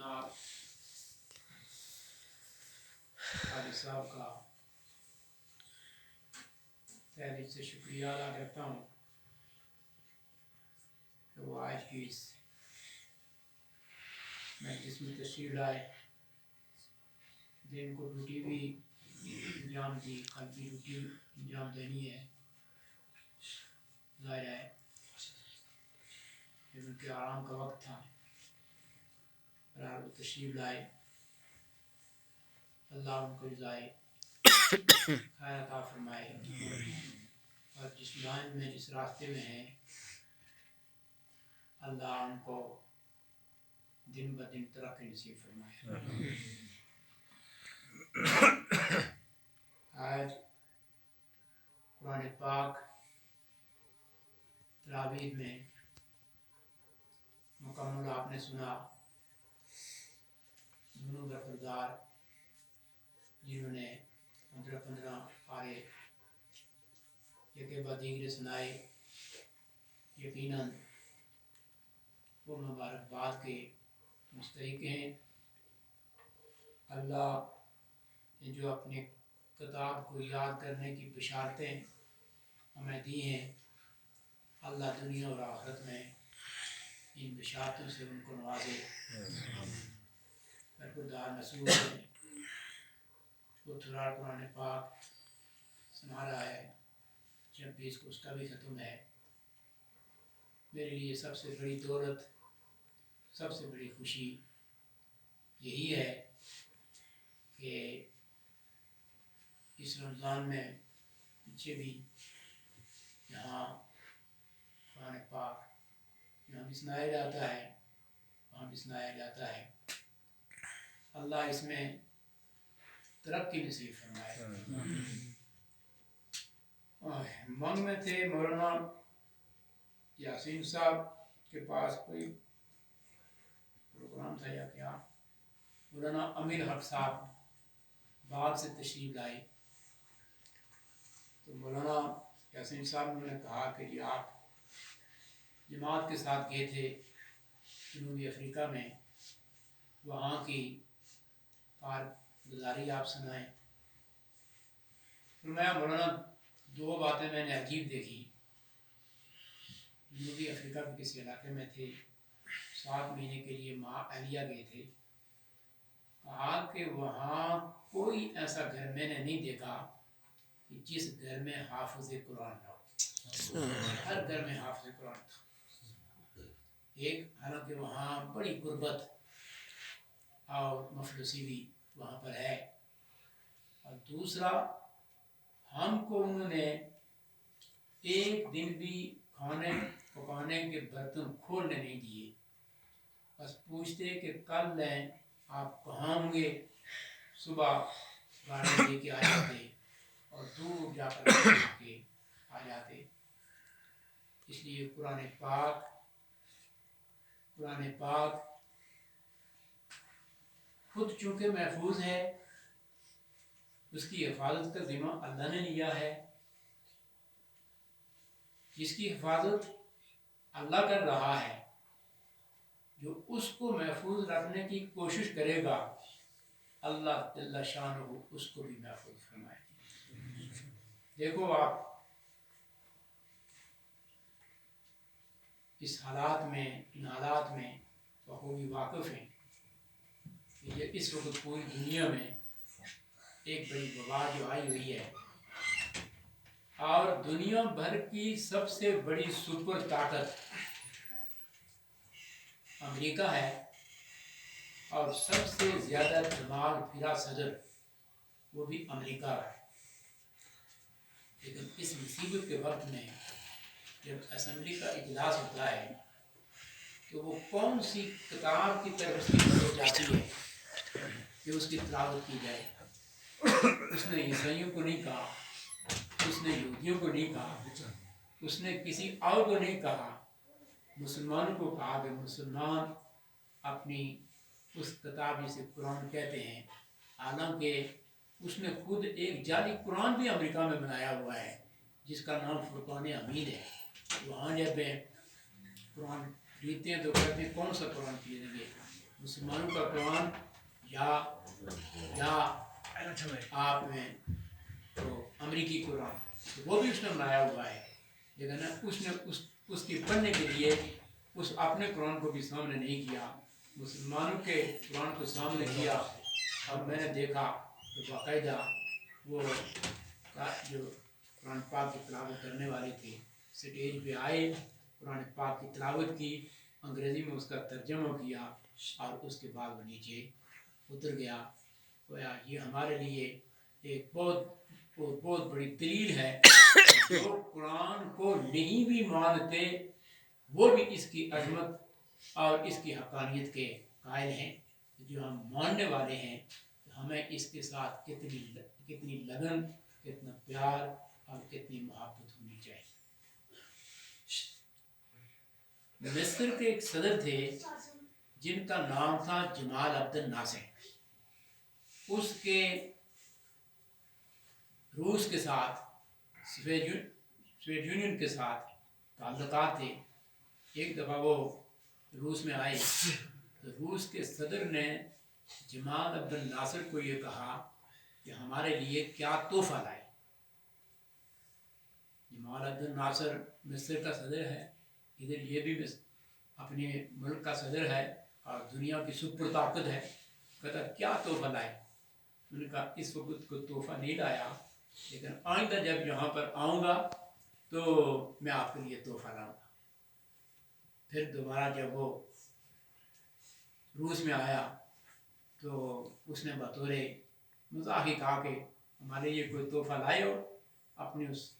جناب قاضی صاحب کا تہ دل سے شکریہ ادا کرتا ہوں کہ وہ آج کی اس مجلس میں تشریف لائے، دن کو ڈیوٹی بھی انجام دی، کل بھی ڈیوٹی انجام دینی ہے، ظاہر ہے کہ ان کے آرام کا وقت تھا، وہ تشریف لائے۔ اللہ ان کو جزائے خیر عطا فرمائے، اور جس لائن میں جس راستے میں ہیں اللہ ان کو دن بدن ترقی نصیب فرمائے۔ آج قرآن پاک تلاوت میں مکمل آپ نے سنا، دونوں برخوردار جنہوں نے 15 پارے یکے بعد دیگرے سنائے، یقیناً وہ مبارکباد کے مستحق ہیں۔ اللہ نے جو اپنے کتاب کو یاد کرنے کی بشارتیں ہمیں دی ہیں، اللہ دنیا اور آخرت میں ان بشارتوں سے ان کو نوازے۔ برخوردار مسعود نے وہ تھوڑا قرآن پاک سنا رہا ہے، 26 کو اس کا بھی ختم ہے۔ میرے لیے سب سے بڑی دولت، سب سے بڑی خوشی یہی ہے کہ اس رمضان میں پیچھے بھی یہاں قرآن پاک یہاں بھی سنایا جاتا ہے، وہاں بھی سنایا جاتا ہے۔ اللہ اس میں ترقی نصیب فرمائے۔ منگ میں تھے مولانا یاسین صاحب کے پاس کوئی پروگرام تھا یا کیا، مولانا امیر حق صاحب باہر سے تشریف لائے، تو مولانا یاسین صاحب نے کہا کہ جی آپ جماعت کے ساتھ گئے تھے جنوبی افریقہ میں، وہاں کی کارگزاری آپ سنائیں۔ فرمایا مولانا 2 باتیں میں نے عجیب دیکھی۔ جنوبی افریقہ کے کسی علاقے میں تھے، 7 مہینے کے لیے ماں اہلیہ گئے تھے، کہا کہ وہاں کوئی ایسا گھر میں نے نہیں دیکھا کہ جس گھر میں حافظ قرآن نہ ہو، ہر گھر میں حافظ قرآن تھا۔ ایک حالانکہ وہاں بڑی غربت اور مفلسی بھی وہاں پر ہے، اور دوسرا ہم کو انہوں نے ایک دن بھی کھانے پکانے کے برتن کھولنے نہیں دیے، بس پوچھتے کہ کل لیں آپ کہاں ہوں گے، صبح گاڑی لے کے آ جاتے اور دور جا کر کے آ جاتے۔ اس لیے قرآن پاک خود چونکہ محفوظ ہے، اس کی حفاظت کا ذمہ اللہ نے لیا ہے۔ جس کی حفاظت اللہ کر رہا ہے، جو اس کو محفوظ رکھنے کی کوشش کرے گا، اللہ جل شانہ اس کو بھی محفوظ فرمائے گا۔ دیکھو آپ اس حالات میں، ان حالات میں بخوبی واقف ہیں کہ یہ اس وقت پوری دنیا میں ایک بڑی وبا جو آئی ہوئی ہے، اور دنیا بھر کی سب سے بڑی سپر طاقت امریکہ ہے، اور سب سے زیادہ دماغ پھرا صدر وہ بھی امریکہ ہے۔ لیکن اس مصیبت کے وقت میں جب اسمبلی کا اجلاس ہوتا ہے تو وہ کون سی کتاب کی طرف اس کی توجہ جاتی ہے کہ اس کی تلاوت کی جائے۔ اس نے عیسائیوں کو نہیں کہا، اس نے یہودیوں کو نہیں کہا، اس نے کسی اور کو نہیں کہا، مسلمانوں کو کہا کہ مسلمان اپنی اس کتاب جسے قرآن کہتے ہیں، حالانکہ اس نے خود ایک جعلی قرآن بھی امریکہ میں بنایا ہوا ہے جس کا نام فرقان حمید ہے۔ وہاں جب قرآن خریدتے ہیں تو کہتے ہیں کون سا قرآن خریدیں گے، مسلمانوں کا قرآن وہ بھی اس نے بنایا ہوا ہے، لیکن اس نے اس کی پڑھنے کے لیے اس اپنے قرآن کو بھی سامنے نہیں کیا، مسلمانوں کے قرآن کو سامنے کیا۔ اور میں نے دیکھا کہ باقاعدہ وہ جو قرآن پاک کی تلاوت کرنے والے تھے اسٹیج پہ آئے، قرآن پاک کی تلاوت کی، انگریزی میں اس کا ترجمہ کیا، اور اس کے بعد وہ نیچے اتر گیا۔ گویا یہ ہمارے لیے ایک بہت بڑی دلیل ہے، جو قرآن کو نہیں بھی مانتے وہ بھی اس کی عظمت اور اس کی حقانیت کے قائل ہیں۔ جو ہم ماننے والے ہیں ہمیں اس کے ساتھ کتنی لگن، کتنا پیار اور کتنی محبت ہونی چاہیے۔ مصر کے ایک صدر تھے جن کا نام تھا جمال عبد الناصر۔ اس کے روس کے ساتھ، سوویت یونین کے ساتھ تعلقات تھے۔ ایک دفعہ وہ روس میں آئے تو روس کے صدر نے جمال عبد الناصر کو یہ کہا کہ ہمارے لیے کیا تحفہ لائے۔ جمال عبد الناصر مصر کا صدر ہے، ادھر یہ بھی اپنے ملک کا صدر ہے اور دنیا کی سپر طاقت ہے، کہتا کیا تحفہ لائے؟ انہوں نے کہا اس وقت کو تحفہ نہیں لایا، لیکن آئندہ جب یہاں پر آؤں گا تو میں آپ کے لیے تحفہ لاؤں گا۔ پھر دوبارہ جب وہ روس میں آیا تو اس نے بطور مزاح ہی کہا کہ ہمارے لیے کوئی تحفہ لائے ہو؟ اپنی اس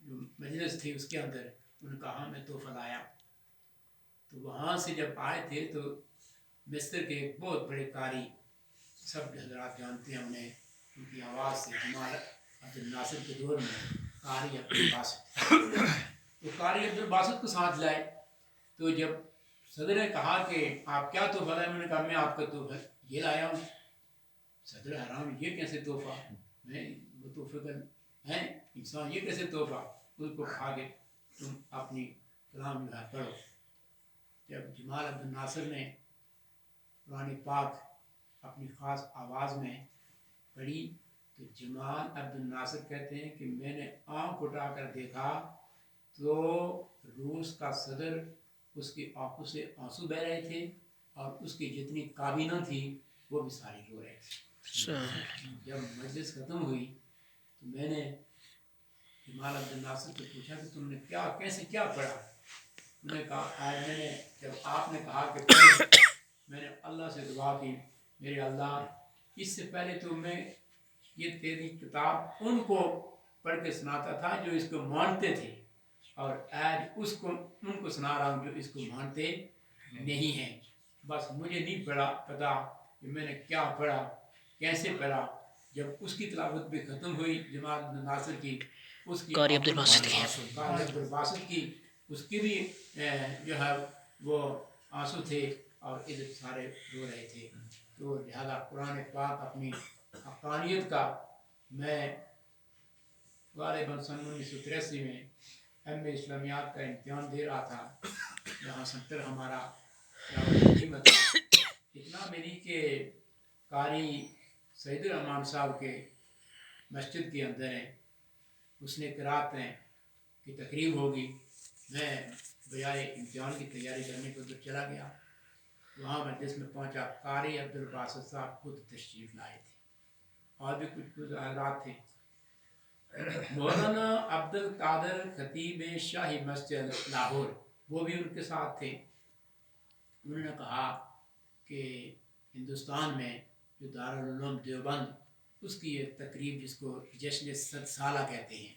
جو مجلس تھی اس کے اندر انہوں نے کہا ہاں میں تحفہ لایا۔ تو وہاں سے جب آئے تھے تو مصر کے ایک بہت بڑے قاری، سب حضرات جانتے ہیں انہیں، ان کی آواز سے، جمال عبد الناصر کے دور میں قاری عبد الباسط، تو قاری عبد الباسط کو ساتھ لائے۔ تو جب صدر نے کہا کہ آپ کیا تحفہ لائے؟ انہوں نے کہا میں آپ کا تحفہ یہ لایا ہوں۔ صدر حرام یہ کیسے تحفہ؟ میں وہ تحفے کا ہے انسان، یہ کیسے تحفہ؟ اس کو کہا کہ تم اپنی کلام جو ہے پڑھو۔ جب جمال عبد الناصر نے قرآن پاک اپنی خاص آواز میں پڑھی تو جمال عبد الناصر کہتے ہیں کہ میں نے آنکھ اٹھا کر دیکھا تو روس کا صدر، اس کی آنکھوں سے آنسو بہہ رہے تھے اور اس کی جتنی کابینہ تھی وہ بھی ساری رو رہے تھے۔ جب مجلس ختم ہوئی تو میں نے جمال عبد الناصر سے پوچھا کہ تم نے کیا پڑھا؟ انہوں نے کہا آج میں نے جب آپ نے کہا کہ میں نے اللہ سے دعا کی، میرے اللہ اس سے پہلے تو میں یہ تیری کتاب ان کو پڑھ کے سناتا تھا جو اس کو مانتے تھے، اور آج ان کو سنا رہا ہوں جو اس کو مانتے نہیں ہیں۔ بس مجھے نہیں پتا کہ میں نے کیا پڑھا، کیسے پڑھا۔ جب اس کی تلاوت بھی ختم ہوئی جمال عبد الناصر کی، اس کی قاری عبد الباسط کی اس کی بھی جو ہے وہ آنسو تھے اور ادھر سارے رو رہے تھے۔ تو لہذا قرآن پاک اپنی حقانیت کا، میں غالباً سن 1983 میں ایم اے اسلامیات کا امتحان دے رہا تھا، جہاں سنٹر ہمارا راولپنڈی میں تھا۔ اتنا میری کہ قاری سعید الرحمان صاحب کے مسجد کے اندر ہیں، اس نے قرات کی تقریب ہوگی، میں بجائے امتحان کی تیاری کرنے کو ادھر چلا گیا۔ وہاں مجلس میں پہنچا، قاری عبد الباسط صاحب خود تشریف لائے تھے اور بھی کچھ حضرات تھے۔ مولانا عبد القادر خطیب شاہی مسجد لاہور وہ بھی ان کے ساتھ تھے۔ انہوں نے کہا کہ ہندوستان میں جو دارالعلوم دیوبند، اس کی ایک تقریب جس کو جشن 100 سالہ کہتے ہیں،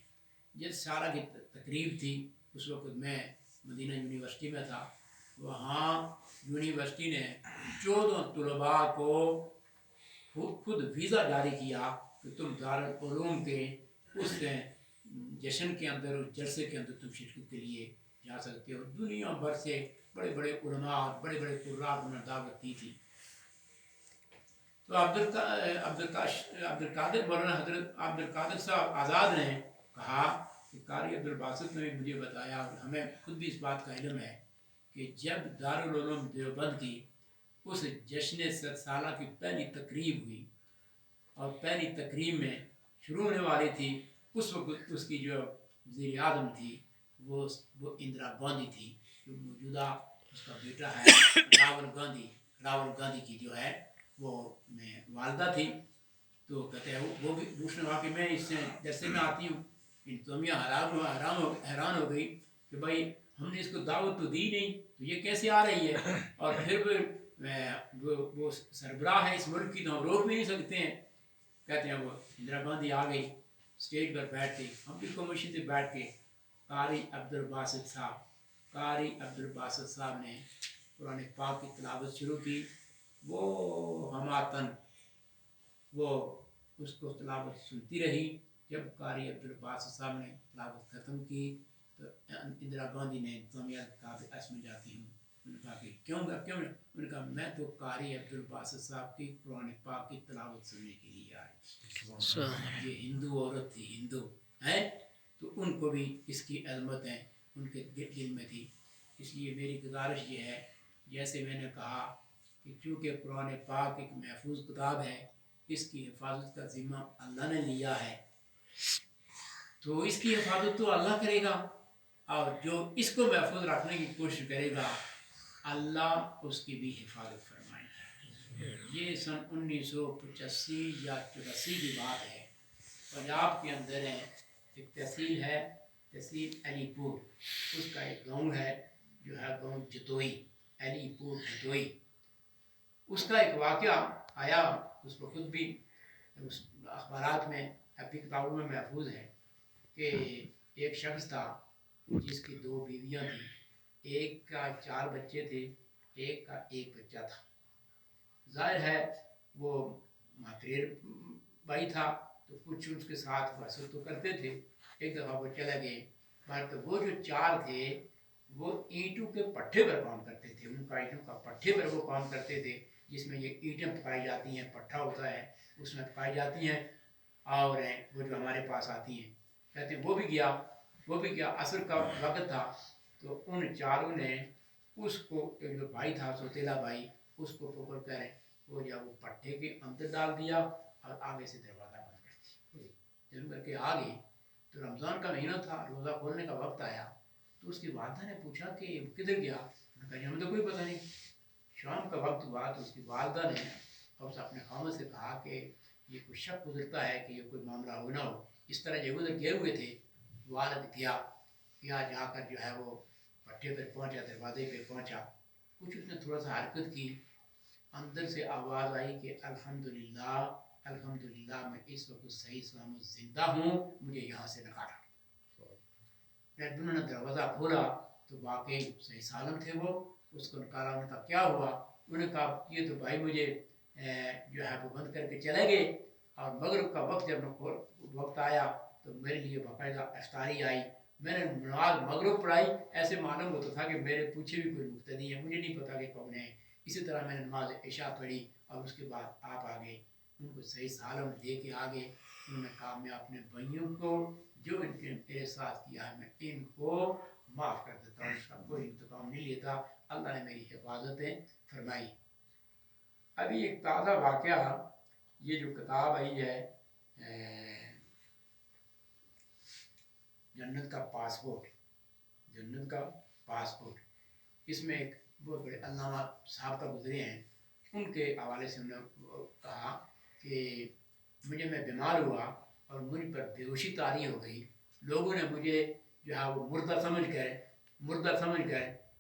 جس سالہ کی تقریب تھی، اس وقت میں مدینہ یونیورسٹی میں تھا۔ وہاں یونیورسٹی نے 14 طلباء کو خود ویزا جاری کیا کہ تم دارالعلوم کے اس جشن کے اندر، اس جلسے کے اندر تم شرکت کے لیے جا سکتے ہو۔ دنیا بھر سے بڑے بڑے علماء اور بڑے بڑے قراء انہوں نے دعوت دی تھی۔ تو عبدالقادر مولانا حضرت عبدالقادر صاحب آزاد نے کہا کہ قاری عبد الباسط نے مجھے بتایا اور ہمیں خود بھی اس بات کا علم ہے کہ جب دارالعلوم دیوبند کی اس جشن 100 سالہ کی پہلی تقریب ہوئی اور پہلی تقریب میں شروع ہونے والی تھی، اس وقت اس کی جو वज़ीर आज़म थी वो इंदिरा गांधी थी, जो मौजूदा उसका बेटा है राहुल गांधी की जो है वो वालदा थी। तो कहते हैं वो भी उसने कहा कि मैं इससे जैसे मैं आती हूँ इन तोमिया हैरान हो गई कि भाई हमने इसको दावत तो दी नहीं, तो ये कैसे आ रही है, और फिर वो सरबराह है इस मुल्क की, तो हम रोक भी नहीं सकते हैं। कहते हैं वो इंदिरा गांधी आ गई, स्टेज पर बैठ के, हम भी कमीशन से बैठ के कारी अब्दुल बासित साहब ने कुरान पाक की तिलावत शुरू की। वो हमातन वो उसको तिलावत सुनती रही। जब कारी अब्दुल बासित साहब ने तिलावत ख़त्म की तो इंदिरा गांधी ने तोमिया कहा कि मैं जाती हूँ। उन्होंने कहा कि क्यों? उन्होंने कहा मैं तो कारी अब्दुल बासित साहब की कुरान पाक की तिलावत सुनने के लिए आई। ये हिंदू औरत थी, हिंदू है, तो उनको भी इसकी अजमत है उनके दिल में थी। इसलिए मेरी गुजारिश ये है, जैसे मैंने कहा कि चूँकि कुरान पाक एक महफूज किताब है, इसकी हिफाजत का ज़िम्मा अल्लाह ने लिया है, तो इसकी हिफाजत तो अल्लाह करेगा, और जो इसको महफूज रखने की कोशिश करेगा अल्लाह उसकी भी हिफाजत फरमाएगा। ये सन 1985 या 84 की बात है। पंजाब के अंदर है एक तहसील है, तहसील अलीपुर, उसका एक गांव है जो है गांव जतोई, अलीपुर जतोई। उसका एक वाक़या आया, उसको खुद भी उस अखबारात में अपनी किताबों में महफूज है कि एक शख्स था जिसकी 2 बीवियाँ थी, एक का 4 बच्चे थे, एक का 1 बच्चा था। जाहिर है वो मातरेर भाई था, तो कुछ उसके साथ वसूल तो करते थे। एक दफ़ा वो चले गए बाहर, तो वो जो 4 थे वो ईंटों के पट्टे पर काम करते थे। उनका ईंटों का पट्टे पर वो काम करते थे, जिसमें ये ईंटें पकाई जाती हैं, पट्टा होता है उसमें पकाई जाती हैं, और वो जो हमारे पास आती हैं। कहते हैं वो भी गया असर का वक्त था, तो उन चारों ने उसको, एक जो भाई था सौतेला भाई, उसको पकड़ कर वो जब वो पट्टे के अंदर डाल दिया और आगे से दरवाज़ा बंद कर दिया। जब करके आ गई तो रमज़ान का महीना था, रोज़ा खोलने का वक्त आया, तो उसकी वालदा ने पूछा कि किधर गया? उन्होंने कहा हमें तो कोई पता नहीं। शाम का वक्त हुआ तो उसकी वालदा ने और अपने खामद से कहा कि ये कोई शक गुजरता है कि ये कोई मामला हो ना हो। इस तरह जब उधर गए हुए थे, वालद गया जाकर जो है वो पट्टे पर पहुंचा, दरवाजे पे पहुंचा, कुछ उसने थोड़ा सा हरकत की, अंदर से आवाज़ आई कि अल्हम्दुलिल्लाह अल्हम्दुलिल्लाह, मैं इस वक्त सही सलामत ज़िंदा हूँ, मुझे यहाँ से निकाला। जब उन्होंने दरवाज़ा खोला तो वाकई सही सालम थे वो, उसको निकाला। उन्होंने कहा क्या हुआ? उन्होंने कहा ये तो भाई मुझे जो है वो बंद करके चले गए, और मगरिब का वक्त जब वक्त आया तो मेरे लिए बाकायदा इफ्तारी आई, मैंने नमाज मगरिब पढ़ाई, ऐसे मालूम होता था कि मेरे पीछे भी कोई मुक्तदी है, मुझे नहीं पता कि कौन है। इसी तरह मैंने नमाज इशा पढ़ी और उसके बाद आप आ गए, उनको सही सालम दे के आ गए। उन्होंने कहा मैं अपने भाइयों को जो इनके मेरे साथ किया है मैं इनको माफ़ कर देता हूँ, इसका कोई इंतकाम नहीं लेता, अल्लाह ने मेरी हिफाजतें फरमाई। अभी एक ताज़ा वाक़या, ये जो किताब आई है जन्नत का पासपोर्ट, इसमें एक बहुत बड़े अल्लामा साहब का गुजरे हैं, उनके हवाले से हमने कहा कि मैं बीमार हुआ और मुझ पर बेहोशी तारी हो गई। लोगों ने मुझे जो है वो मुर्दा समझ कर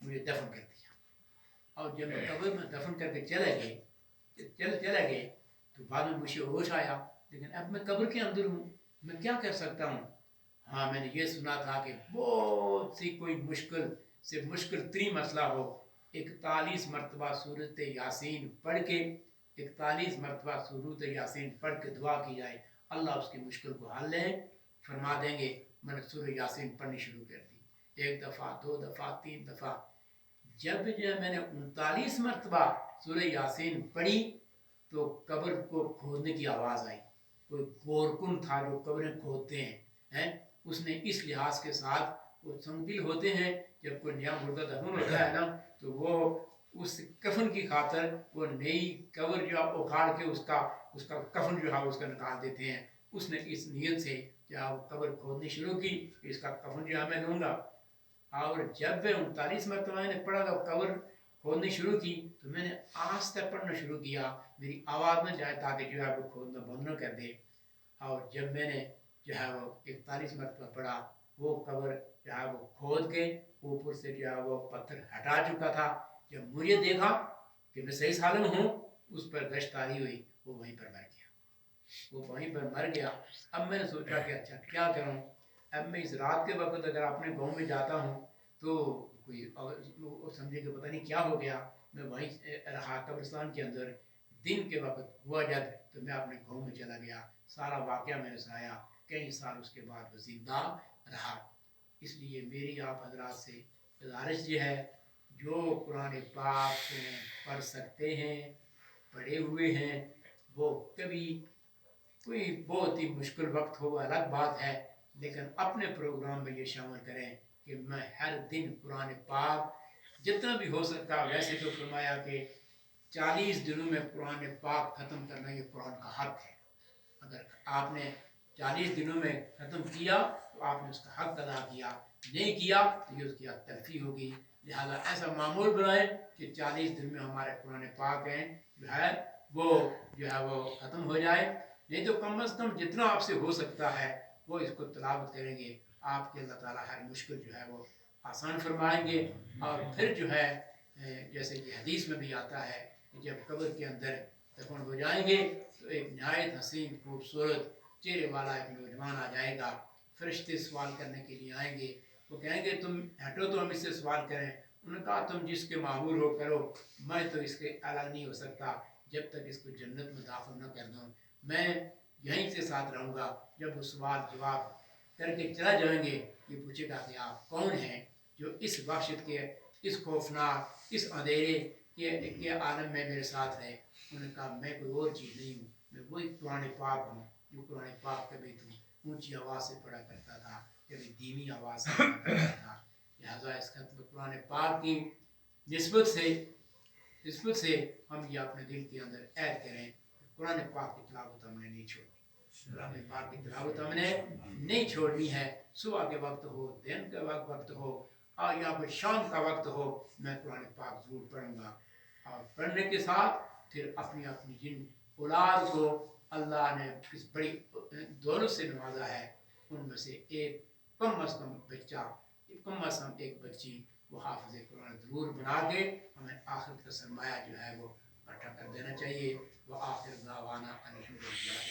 मुझे दफन कर दिया, और जब मैं कब्र में दफन करके चले गए तो बाद में मुझे होश आया, लेकिन अब मैं कब्र के अंदर हूँ, मैं क्या कर सकता हूँ? हाँ, मैंने ये सुना था कि बहुत सी कोई मुश्किल से मुश्किल तरीन मसला हो, 41 मरतबा सूरत यासीन पढ़ के 41 मरतबा सूरत यासीन पढ़ के दुआ की जाए, अल्लाह उसकी मुश्किल को हल फरमा देंगे। मैंने सूरत यासीन पढ़नी शुरू कर दी, 1 दफ़ा 2 दफ़ा 3 दफ़ा। जब मैंने 39 मरतबा सूरत यासीन पढ़ी तो कब्र को खोदने की आवाज़ आई। कोई गोरकुन था जो कब्रें खोदते हैं, उसने इस लिहाज के साथ, वो संगदिल होते हैं, जब कोई नया मुर्दा दफन होता है ना, तो वो उस कफन की खातर वो नई कब्र जो उखाड़ के उसका कफन जो है उसका निकाल देते हैं। उसने इस नीयत से जहाँ वो कब्र खोदनी शुरू की, इसका कफन जो है मैं लूँगा। और जब मैं 39 मरतबा मैंने पढ़ा तो कब्र खोदनी शुरू की, तो मैंने आस्ते पढ़ना शुरू किया, मेरी आवाज़ न जाए ताकि जो है वो खोदना बंद न कर दे। और जब मैंने जो है वो 41 मरतबा पढ़ा, वो कब्र जो है वो खोद के ऊपर से जो है वो पत्थर हटा चुका था। जब मुझे देखा कि मैं सही सालम हूँ, उस पर गश्तारी हुई, वो वहीं पर मर गया, वो वहीं पर मर गया। अब मैंने सोचा कि अच्छा क्या करूँ। अब मैं इस रात के वक्त अगर अपने गांव में जाता हूँ तो कोई समझे कि पता नहीं क्या हो गया। मैं वहीं रहा कब्रिस्तान के अंदर। दिन के वक्त हुआ जब, तो मैं अपने गांव में चला गया, सारा वाक़या मैंने सुनाया। कई साल उसके बाद वो जिंदा रहा। इसलिए मेरी आप हजरात से गुजारिश ये है, जो कुरान पाक पढ़ सकते हैं, पढ़े हुए हैं, वो कभी कोई बहुत ही मुश्किल वक्त हो अलग बात है, लेकिन अपने प्रोग्राम में ये शामिल करें कि मैं हर दिन कुरान पाक जितना भी हो सकता। वैसे तो फरमाया कि 40 दिनों में कुरान पाक ख़त्म करना ये कुरान का हक है। अगर आपने 40 दिनों में ख़त्म किया तो आपने उसका हक अदा किया, नहीं किया तो ये उसकी हक तलफी होगी। लिहाजा ऐसा मामूल बनाए कि 40 दिन में हमारे कुरान पाक हैं जो है वो ख़त्म हो जाए। नहीं तो कम अज़ कम जितना आपसे हो सकता है वो इसको तिलावत करेंगे, आपके अल्लाह ताला हर मुश्किल जो है वो आसान फरमाएंगे। और फिर जो है जैसे कि हदीस में भी आता है कि जब कब्र के अंदर दफन हो जाएंगे तो एक नहायत हसीन खूबसूरत चेहरे वाला एक नौजवान आ जाएगा। फरिश्ते सवाल करने के लिए आएंगे, वो कहेंगे तुम हटो तो हम इससे सवाल करें। उन्होंने कहा तुम जिसके मामूर हो करो, मैं तो इसके अलग नहीं हो सकता जब तक इसको जन्नत में दाखिल न कर दूँ। मैं यहीं से साथ रहूँगा। जब वो सवाल जवाब करके चला जाएंगे, ये पूछेगा कि आप कौन हैं जो इस वहशत के, इस खौफनाक, इस अंधेरे के आलम में मेरे साथ रहे। उन्होंने कहा मैं कोई और चीज़ नहीं हूँ, मैं वही कुरान पाक हूँ जो कुरान पाक कभी तुम ऊंची आवाज़ से पढ़ा करता था, कभी धीमी आवाज़ से पढ़ा करता था। लिहाजा इस खत्म कुरान पाक की निस्बत से हम ये अपने दिल के अंदर ऐड करें, कुरान पाक की तिलावत हमने नहीं छोड़नी, कुरान पाक की तिलावत हमने नहीं छोड़नी है। सुबह के वक्त हो, दिन के वक्त हो, और या फिर शाम का वक्त हो, मैं कुरान पाक ज़रूर पढ़ूँगा। और पढ़ने के साथ फिर अपनी अपनी जिन औलाद को अल्लाह ने किस बड़ी दौलत से नवाजा है, उनमें से एक कम अज़ कम बच्चा, कम अज़ कम एक बच्ची वो हाफ़िज़ कुरान ज़रूर बना के हमें आखिरत का सरमाया जो है वो इकट्ठा कर देना चाहिए। वो आखिर दावाना अल्हम्दुलिल्लाह।